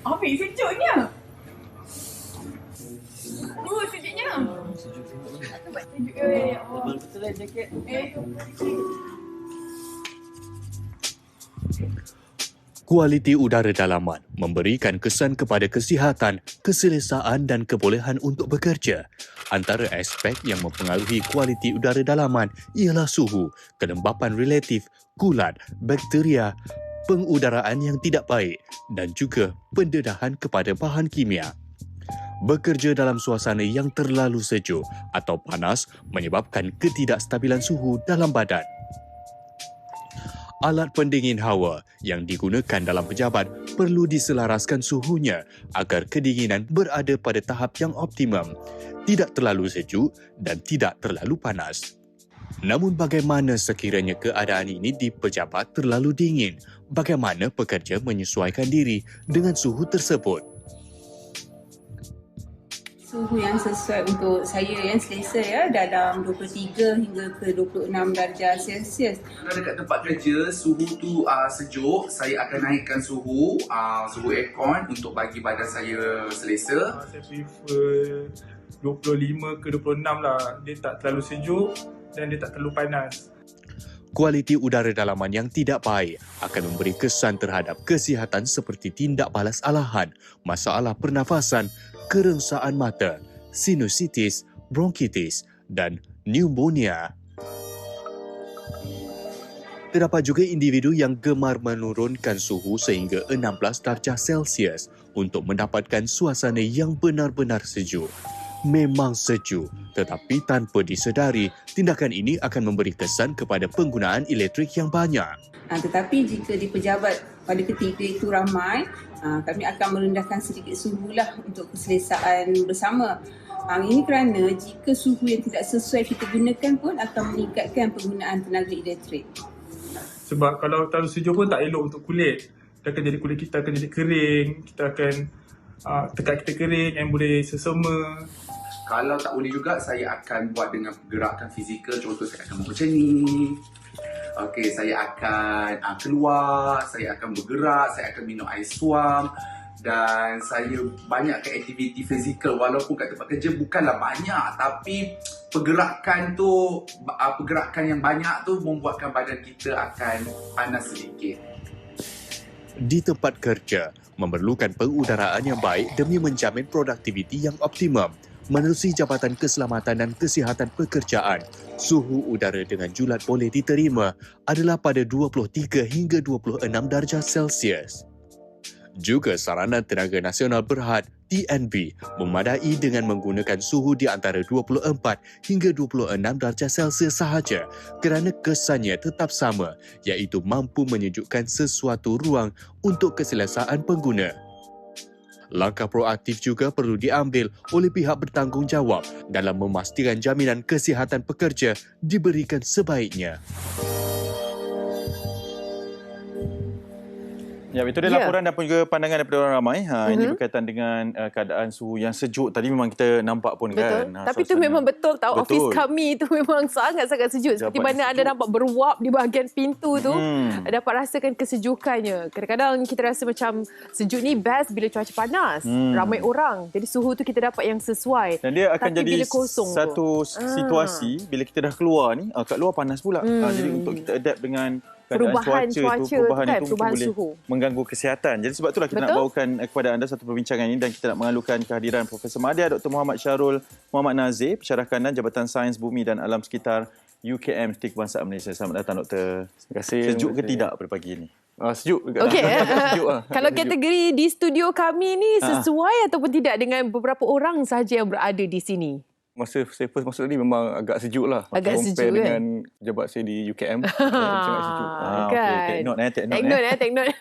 Afiq, sejuknya. Sejuknya. Sejuk. Betul lah jaket. Kualiti udara dalaman memberikan kesan kepada kesihatan, keselesaan dan kebolehan untuk bekerja. Antara aspek yang mempengaruhi kualiti udara dalaman ialah suhu, kelembapan relatif, kulat, bakteria, pengudaraan yang tidak baik dan juga pendedahan kepada bahan kimia. Bekerja dalam suasana yang terlalu sejuk atau panas menyebabkan ketidakstabilan suhu dalam badan. Alat pendingin hawa yang digunakan dalam pejabat perlu diselaraskan suhunya agar kedinginan berada pada tahap yang optimum, tidak terlalu sejuk dan tidak terlalu panas. Namun bagaimana sekiranya keadaan ini di pejabat terlalu dingin? Bagaimana pekerja menyesuaikan diri dengan suhu tersebut? Suhu yang sesuai untuk saya yang selesa ya, dalam 23 hingga ke 26 darjah Celsius. Kalau dekat tempat kerja, suhu tu sejuk, saya akan naikkan suhu aircon untuk bagi badan saya selesa. Saya prefer 25 ke 26 lah. Dia tak terlalu sejuk dan dia tak terlalu panas. Kualiti udara dalaman yang tidak baik akan memberi kesan terhadap kesihatan seperti tindak balas alahan, masalah pernafasan, kerengsaan mata, sinusitis, bronkitis dan pneumonia. Terdapat juga individu yang gemar menurunkan suhu sehingga 16 darjah Celsius untuk mendapatkan suasana yang benar-benar sejuk. Memang sejuk, tetapi tanpa disedari, tindakan ini akan memberi kesan kepada penggunaan elektrik yang banyak. Tetapi jika di pejabat pada ketika itu ramai, kami akan merendahkan sedikit suhu lah untuk keselesaan bersama. Ini kerana jika suhu yang tidak sesuai kita gunakan pun akan meningkatkan penggunaan tenaga elektrik. Sebab kalau terlalu sejuk pun tak elok untuk kulit. Dia akan jadi kulit kita akan jadi kering, kita akan tekak kita kering yang boleh sesama. Kalau tak boleh juga, saya akan buat dengan gerakan fizikal. Contoh, saya akan buat macam ni. Okey, saya akan keluar, saya akan bergerak, saya akan minum air suam. Dan saya banyakkan aktiviti fizikal. Walaupun kat tempat kerja bukanlah banyak, tapi pergerakan yang banyak tu membuatkan badan kita akan panas sedikit. Di tempat kerja, memerlukan pengudaraan yang baik demi menjamin produktiviti yang optimum. Menerusi Jabatan Keselamatan dan Kesihatan Pekerjaan, suhu udara dengan julat boleh diterima adalah pada 23 hingga 26 darjah Celsius. Juga Saranan Tenaga Nasional Berhad TNB memadai dengan menggunakan suhu di antara 24 hingga 26 darjah Celsius sahaja kerana kesannya tetap sama, iaitu mampu menyejukkan sesuatu ruang untuk keselesaan pengguna. Langkah proaktif juga perlu diambil oleh pihak bertanggungjawab dalam memastikan jaminan kesihatan pekerja diberikan sebaiknya. Ya, itu dia laporan dan juga pandangan daripada orang ramai. Ini berkaitan dengan keadaan suhu yang sejuk. Tadi memang kita nampak pun betul. kan. Tapi itu memang betul tahu. Office kami itu memang sangat-sangat sejuk. Seperti mana anda nampak beruap di bahagian pintu tu. Dapat rasakan kesejukannya. Kadang-kadang kita rasa macam sejuk ni best bila cuaca panas. Ramai orang. Jadi suhu tu kita dapat yang sesuai. Dan dia akan tapi jadi satu situasi bila kita dah keluar ni. Kat luar panas pula. Jadi untuk kita adapt dengan perubahan cuaca perubahan boleh suhu mengganggu kesihatan. Jadi sebab itulah kita nak bawakan kepada anda satu perbincangan ini dan kita nak mengalukan kehadiran Profesor Madya Dr. Muhammad Syarul Muhammad Nazir, Pensyarah Kanan Jabatan Sains Bumi dan Alam Sekitar UKM Universiti Kebangsaan Malaysia. Selamat datang Doktor. Terima kasih. Sejuk ke tidak pada pagi ini? Sejuk juga. Okey. Sejuk lah. Kalau kategori di studio kami ni sesuai ataupun tidak dengan beberapa orang sahaja yang berada di sini? Masa saya first masuk tadi memang agak sejuk lah. Agak sejuk dengan pejabat saya di UKM. Sangat sejuk. Kan. Take note.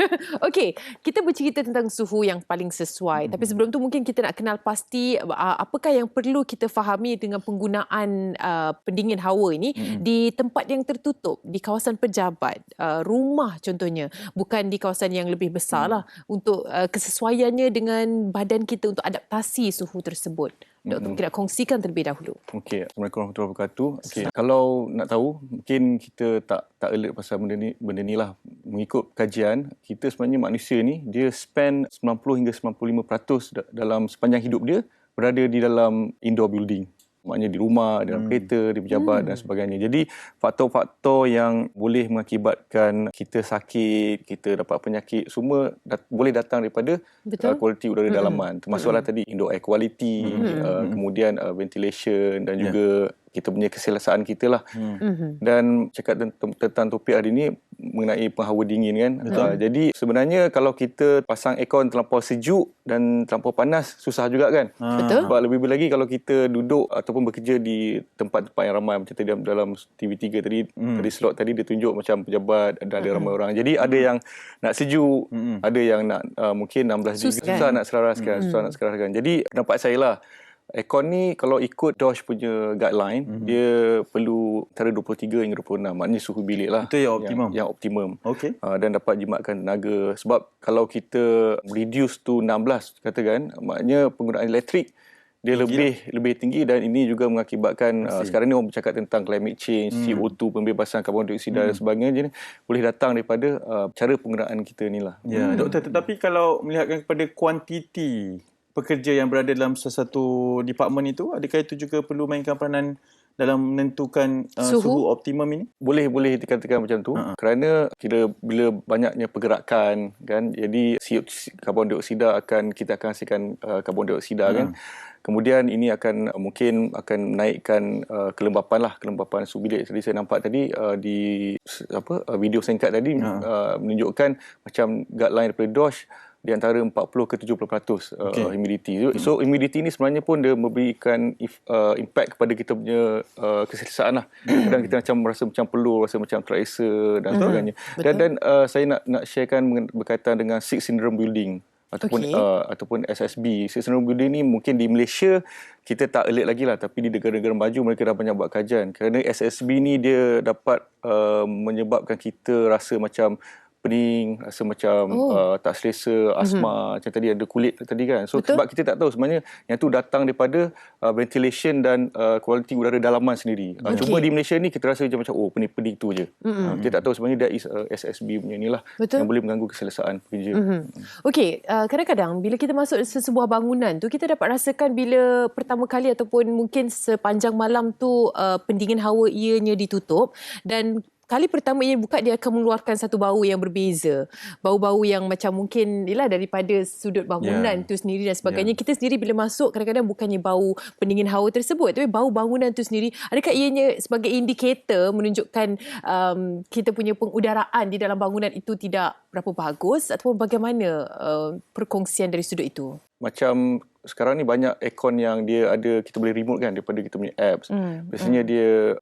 Okey, kita bercerita tentang suhu yang paling sesuai. Tapi sebelum tu mungkin kita nak kenal pasti apakah yang perlu kita fahami dengan penggunaan pendingin hawa ini di tempat yang tertutup, di kawasan pejabat, rumah contohnya, bukan di kawasan yang lebih besar lah, untuk kesesuaiannya dengan badan kita untuk adaptasi suhu tersebut. Dr. mungkin nak kongsikan terlebih dahulu. Okey, Assalamualaikum warahmatullahi wabarakatuh. Okey, kalau nak tahu, mungkin kita tak alert pasal benda ni lah. Mengikut kajian, kita sebenarnya manusia ni dia spend 90 hingga 95% dalam sepanjang hidup dia berada di dalam indoor building. Maknanya di rumah, dalam kereta, di pejabat dan sebagainya. Jadi faktor-faktor yang boleh mengakibatkan kita sakit, kita dapat penyakit, semua boleh datang daripada kualiti udara dalaman. Termasuklah tadi indoor air quality, kemudian ventilation dan juga kita punya keselesaan kita lah. Dan cakap tentang topik hari ni mengenai penghawa dingin kan. Jadi sebenarnya kalau kita pasang aircon terlampau sejuk dan terlampau panas, susah juga kan. Betul. Sebab lebih lagi kalau kita duduk ataupun bekerja di tempat-tempat yang ramai, macam tadi dalam TV3 tadi, slot tadi dia tunjuk macam pejabat dan ada ramai orang. Jadi ada yang nak sejuk, ada yang nak mungkin 16 degree, susah nak selaraskan. Jadi pendapat saya lah, aircon ni kalau ikut DOSH punya guideline, dia perlu antara 23 hingga 26. Maknanya suhu bilik lah. Itu yang optimum. Yang optimum. Okey. Dan dapat jimatkan tenaga. Sebab kalau kita reduce to 16, katakan, maknanya penggunaan elektrik dia lebih tinggi, dan ini juga mengakibatkan sekarang ni orang bercakap tentang climate change, CO2, pembebasan karbon dioksida dan sebagainya, boleh datang daripada cara penggunaan kita ni lah. Ya, Doktor, tetapi kalau melihatkan kepada kuantiti pekerja yang berada dalam sesuatu department itu, adakah itu juga perlu mainkan peranan dalam menentukan suhu optimum ini? Boleh dikatakan macam tu. Kerana bila banyaknya pergerakan kan, jadi karbon dioksida kita akan hasilkan karbon dioksida kan. Kemudian ini mungkin akan menaikkan kelembapan suhu bilik. Tadi saya nampak tadi di video singkat tadi menunjukkan macam guideline daripada DOSH di antara 40 ke 70% humidity. So humidity ni sebenarnya pun dia memberikan impact kepada kita punya keselesaan lah. Kadang kita macam rasa macam peluh, rasa macam terasa dan sebagainya. Dan saya nak sharekan berkaitan dengan Six Syndrome Building ataupun SSB. Six Syndrome Building ni mungkin di Malaysia kita tak alert lagi lah, tapi di negara-negara maju mereka dah banyak buat kajian. Kerana SSB ni dia dapat menyebabkan kita rasa macam pening, rasa macam tak selesa, asma, macam tadi ada kulit tadi kan. So sebab kita tak tahu sebenarnya yang tu datang daripada ventilation dan kualiti udara dalaman sendiri. Cuma di Malaysia ni kita rasa macam pening-pening tu je. Kita tak tahu sebenarnya that is SSB punya ni lah yang boleh mengganggu keselesaan pekerja. Okey, kadang-kadang bila kita masuk sesebuah bangunan tu, kita dapat rasakan bila pertama kali ataupun mungkin sepanjang malam tu pendingin hawa ianya ditutup, dan kali pertama ia buka, dia akan mengeluarkan satu bau yang berbeza. Bau-bau yang macam mungkin daripada sudut bangunan tu sendiri dan sebagainya. Kita sendiri bila masuk, kadang-kadang bukannya bau pendingin hawa tersebut, tapi bau bangunan tu sendiri. Adakah ianya sebagai indikator menunjukkan kita punya pengudaraan di dalam bangunan itu tidak berapa bagus, ataupun bagaimana perkongsian dari sudut itu? Macam sekarang ni banyak aircon yang dia ada, kita boleh remote kan daripada kita punya apps. Biasanya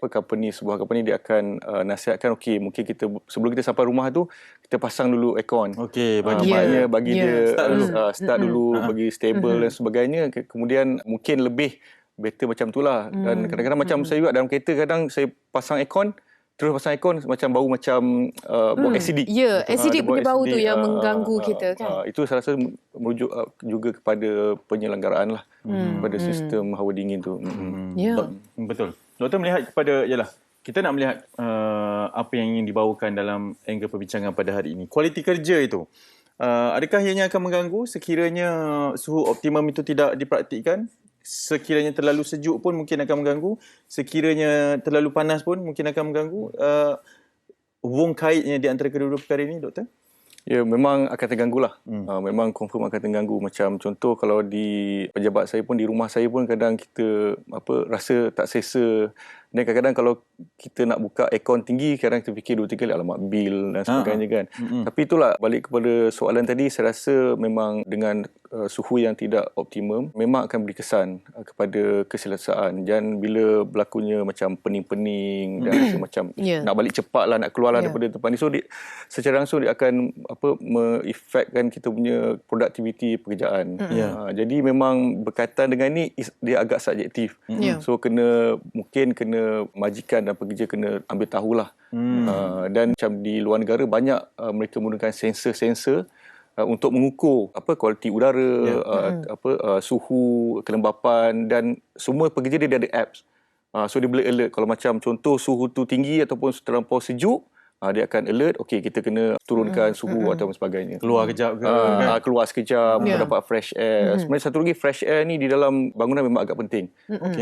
sebuah company dia akan nasihatkan, mungkin kita sebelum kita sampai rumah tu, kita pasang dulu aircon. Maknanya bagi dia start dulu, bagi stable dan sebagainya. Kemudian mungkin lebih better macam tu lah. Dan kadang-kadang macam saya juga dalam kereta, kadang saya pasang aircon, terus pasang aircon macam bau macam bau acidic. Ya, acidic punya bau tu yang mengganggu kita kan. Itu saya rasa merujuk juga kepada penyelenggaraan lah, pada sistem hawa dingin tu. Betul. Doktor melihat kepada, kita nak melihat apa yang ingin dibawakan dalam angle perbincangan pada hari ini. Kualiti kerja itu, adakah ianya akan mengganggu sekiranya suhu optimum itu tidak dipraktikkan? Sekiranya terlalu sejuk pun mungkin akan mengganggu. Sekiranya terlalu panas pun mungkin akan mengganggu. Hubung kaitnya di antara kedua-dua perkara ini, Doktor? Ya, memang akan terganggu lah. Memang confirm akan terganggu. Macam contoh kalau di pejabat saya pun, di rumah saya pun kadang kita rasa tak selesa. Dan kadang-kadang kalau kita nak buka aircon tinggi, kadang kita fikir 2-3 kali, alamak bil dan sebagainya kan. Tapi itulah, balik kepada soalan tadi, saya rasa memang dengan suhu yang tidak optimum, memang akan beri kesan kepada keselesaan. Dan bila berlakunya macam pening-pening dan rasa macam nak balik cepat lah, nak keluar lah daripada tempat ni. So secara langsung dia akan mengefekkan kita punya produktiviti pekerjaan. Jadi memang berkaitan dengan ni, dia agak subjektif. So mungkin kena majikan dan pekerja kena ambil tahulah. Dan macam di luar negara banyak mereka menggunakan sensor-sensor untuk mengukur kualiti udara, suhu, kelembapan dan semua pekerja dia ada apps. So dia boleh alert kalau macam contoh suhu tu tinggi ataupun terlampau sejuk, dia akan alert, okey kita kena turunkan suhu atau sebagainya. Keluar kejap ke kan? Keluar sekejap, dapat fresh air. Sebenarnya satu lagi, fresh air ni di dalam bangunan memang agak penting.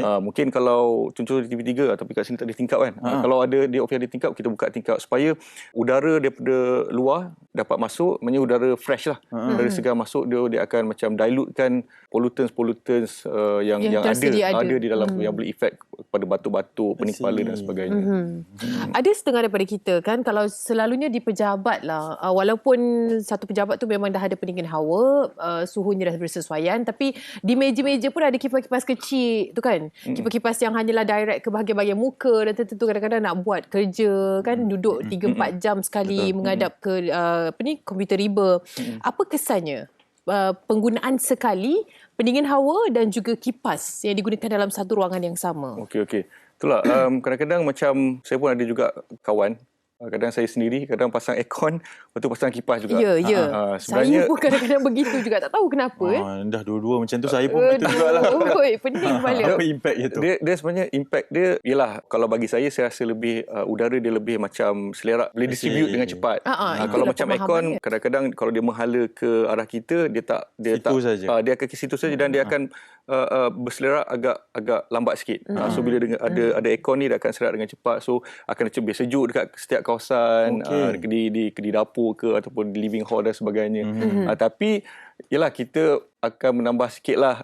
Mungkin kalau contoh di TV3 tapi kat sini tak ada tingkap kan. Kalau ada di office ada tingkap, kita buka tingkap supaya udara daripada luar dapat masuk, maknanya udara fresh lah. Udara segar masuk, dia akan macam dilutekan pollutants yang ada di dalam yang boleh efek pada batuk-batuk, pening kepala dan sebagainya. Ada setengah daripada kita kan, kalau selalunya di pejabat lah, walaupun satu pejabat tu memang dah ada pendingin hawa, suhunya dah bersesuaian, tapi di meja-meja pun ada kipas-kipas kecil tu kan. Kipas-kipas yang hanyalah direct ke bahagian-bahagian muka dan tentu kadang-kadang nak buat kerja kan, duduk 3-4 jam sekali menghadap ke komputer riba. Apa kesannya penggunaan sekali pendingin hawa dan juga kipas yang digunakan dalam satu ruangan yang sama? Okey. Itulah kadang-kadang macam saya pun ada juga kawan, kadang saya sendiri, kadang pasang aircon, lepas tu pasang kipas juga. Ya. Sebenarnya Saya pun kadang-kadang begitu juga. Tak tahu kenapa. Dah dua-dua macam tu, saya pun begitu jugalah. Pening kepala. Apa impact je tu? Dia sebenarnya impact dia ialah, kalau bagi saya rasa lebih udara dia lebih macam selerak, boleh distribute dengan cepat. Kalau macam aircon, kadang-kadang kalau dia menghala ke arah kita, dia akan ke situ saja dan dia akan berselerak agak lambat sikit. So bila ada aircon ni, dia akan selerak dengan cepat. So akan lebih sejuk dekat setiap kawasan, di dapur ke ataupun di living hall dan sebagainya. Tapi yalah, kita akan menambah sikitlah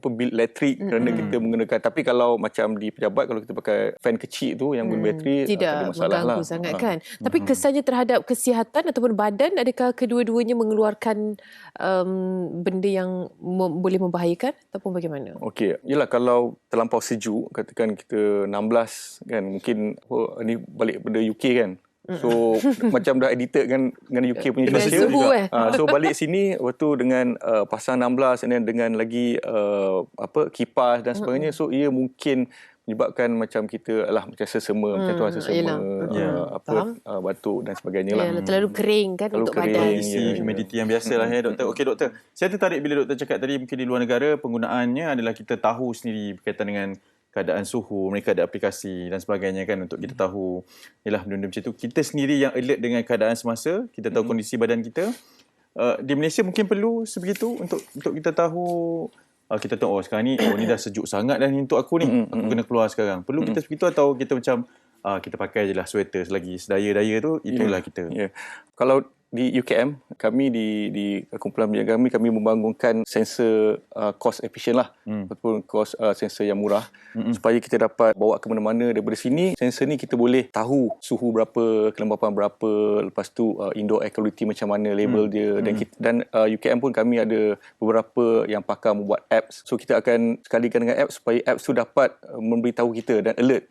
bil elektrik kerana kita menggunakan. Tapi kalau macam di pejabat, kalau kita pakai fan kecil tu yang guna bateri, tidak ada masalah mengganggu lah. sangat kan. Tapi kesannya terhadap kesihatan ataupun badan, adakah kedua-duanya mengeluarkan benda yang boleh membahayakan ataupun bagaimana? Okey, yalah, kalau terlampau sejuk, katakan kita 16 kan, mungkin ni balik pada UK kan. So macam dah edited kan dengan UK punya cuaca juga. So balik sini waktu dengan pasang 16 dan dengan lagi kipas dan sebagainya. So ia mungkin menyebabkan macam kita macam sesama, macam tu sesama, batuk dan sebagainya lah. Terlalu kering kan, terlalu untuk kering, badan. Humidity yang biasalah doktor. Okey doktor, saya tertarik bila doktor cakap tadi mungkin di luar negara penggunaannya adalah kita tahu sendiri berkaitan dengan keadaan suhu, mereka ada aplikasi dan sebagainya kan untuk kita tahu benda-benda macam tu. Kita sendiri yang alert dengan keadaan semasa, kita tahu kondisi badan kita. Di Malaysia mungkin perlu sebegitu untuk kita tahu, kita tahu sekarang ni ni dah sejuk sangat dah ni untuk aku ni, aku kena keluar sekarang. Perlu kita sebegitu atau kita macam kita pakai je lah sweater selagi sedaya-daya tu, itulah kita. Kalau di UKM, kami di kumpulan minyak kami membangunkan sensor cost efficient lah, ataupun cost sensor yang murah, supaya kita dapat bawa ke mana-mana. Daripada sini, sensor ni kita boleh tahu suhu berapa, kelembapan berapa, lepas tu indoor air quality macam mana label dia, dan UKM pun kami ada beberapa yang pakar membuat apps. So kita akan sekalikan dengan apps supaya apps tu dapat memberitahu kita dan alert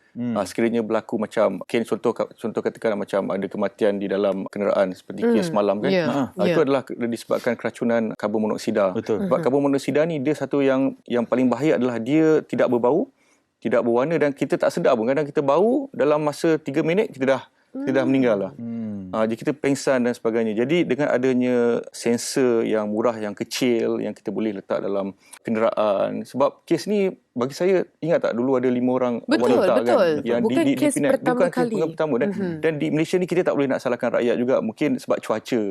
sekiranya berlaku macam contoh katakan macam ada kematian di dalam kenderaan seperti kes semalam kan. Itu adalah disebabkan keracunan karbon monoksida. Sebab karbon monoksida ni dia satu yang paling bahaya adalah dia tidak berbau, tidak berwarna dan kita tak sedar pun. Kadang kita bau dalam masa 3 minit kita dah meninggal lah. Jadi kita pengsan dan sebagainya. Jadi dengan adanya sensor yang murah, yang kecil, yang kita boleh letak dalam kenderaan. Sebab kes ni bagi saya, ingat tak dulu ada 5 orang wanita kan yang bukan kes pertama kali. Dan di Malaysia ni kita tak boleh nak salahkan rakyat juga, mungkin sebab cuaca.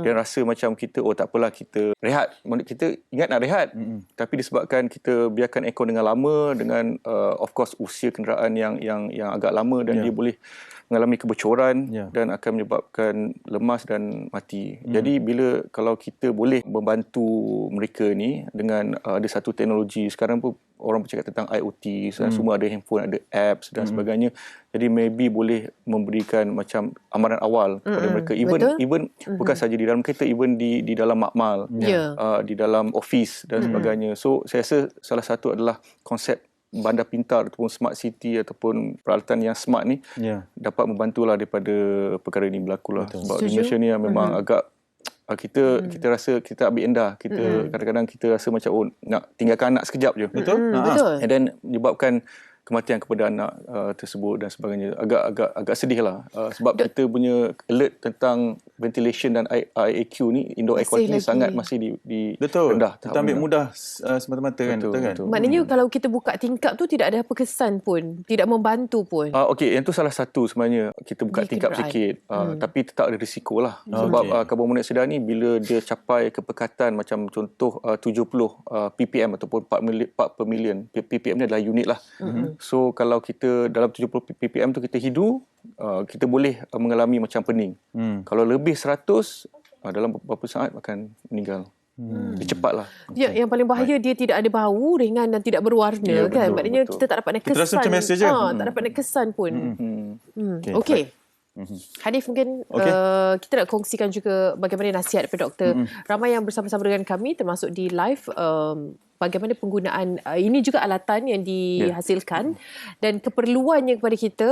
Dan rasa macam kita tak apalah, kita rehat. Kita ingat nak rehat, tapi disebabkan kita biarkan aircon dengan lama, dengan of course usia kenderaan yang agak lama, dan dia boleh mengalami kebocoran dan akan menyebabkan lemas dan mati. Jadi kalau kita boleh membantu mereka ni dengan ada satu teknologi, sekarang pun orang bercakap tentang IoT, semua ada handphone, ada apps dan sebagainya. Jadi maybe boleh memberikan macam amaran awal kepada mereka, even bukan saja di dalam kereta, even di dalam makmal, di dalam office dan sebagainya. So saya rasa salah satu adalah konsep bandar pintar ataupun smart city ataupun peralatan yang smart ni dapat membantulah daripada perkara ini berlaku lah. Sebab di Malaysia ni memang agak kita rasa kita ambil endah. Kita kadang-kadang kita rasa macam nak tinggalkan anak sekejap je. Betul. And then menyebabkan kematian kepada anak tersebut dan sebagainya. Agak sedih lah sebab kita punya alert tentang ventilation dan IAQ ni, indoor air quality ni sangat masih di betul. rendah. Kita ambil mudah semata-mata kan. Betul kan? Maknanya kalau kita buka tingkap tu tidak ada apa kesan pun, tidak membantu pun. Okey, yang tu salah satu sebenarnya. Kita buka tingkap sikit tapi tetap ada risiko lah. Sebab karbon monoksida ni bila dia capai kepekatan macam contoh 70 ppm ataupun 4 per million. ppm ni adalah unit lah. So kalau kita dalam 70 ppm tu kita hidu, kita boleh mengalami macam pening. Kalau lebih 100, dalam beberapa saat akan meninggal. Dia cepatlah. Yang paling bahaya dia tidak ada bau, ringan dan tidak berwarna kan. Maknanya kita tak dapat nak kesan. Kita rasa macam biasa je. Tak dapat nak kesan pun. Okey. Hanif, mungkin kita nak kongsikan juga bagaimana nasihat daripada doktor. Ramai yang bersama-sama dengan kami termasuk di live, bagaimana penggunaan ini juga alatan yang dihasilkan dan keperluannya kepada kita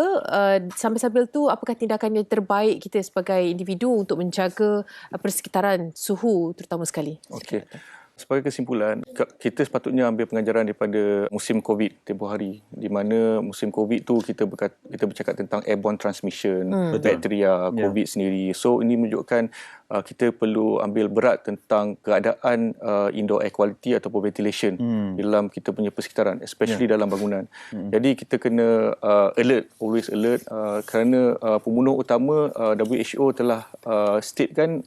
sambil-sambil tu apakah tindakan yang terbaik kita sebagai individu untuk menjaga persekitaran suhu terutama sekali. Okey. Sebagai kesimpulan, kita sepatutnya ambil pengajaran daripada musim COVID tempoh hari, di mana musim COVID tu kita bercakap tentang airborne transmission, bakteria COVID sendiri. So ini menunjukkan kita perlu ambil berat tentang keadaan indoor air quality ataupun ventilation dalam kita punya persekitaran, especially dalam bangunan. Jadi kita kena always alert kerana pembunuh utama WHO telah statekan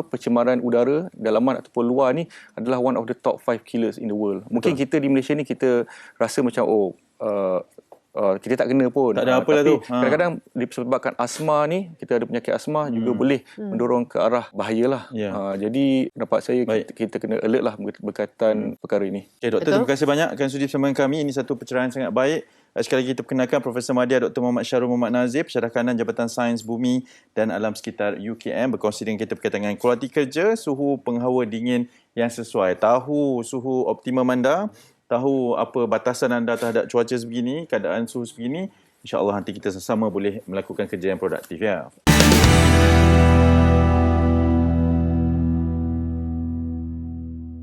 pencemaran udara dalaman ataupun luar ni adalah one of the top 5 killers in the world. Mungkin kita di Malaysia ni kita rasa macam kita tak kena pun. Tak ada apalah tu. Kadang-kadang disebabkan asma ni, kita ada penyakit asma juga boleh mendorong ke arah bahayalah. Jadi pendapat saya kita kena alert lah berkaitan perkara ini. Okay, doktor, terima kasih banyak kerana sudi bersama dengan kami. Ini satu pencerahan sangat baik. Sekali lagi kita perkenalkan Profesor Madya Dr. Muhammad Syarul Muhammad Nazir, Pensyarah Kanan Jabatan Sains Bumi dan Alam Sekitar UKM, berkongsi dengan kita berkaitan dengan kualiti kerja, suhu penghawa dingin yang sesuai. Tahu suhu optimum anda, tahu apa batasan anda terhadap cuaca sebegini, keadaan suhu sebegini, insya-Allah nanti kita sama boleh melakukan kerja yang produktif ya.